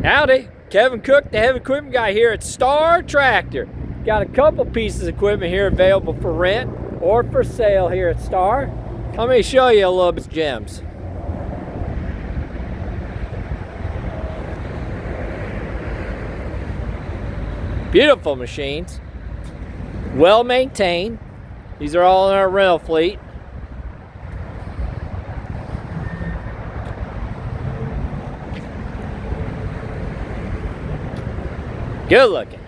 Howdy, Kevin Cook, the heavy equipment guy here at Star Tractor. Got a couple pieces of equipment here available for rent or for sale here at Star. Let me show you a little bit of gems. Beautiful machines, well maintained. These are all in our rental fleet. Good looking.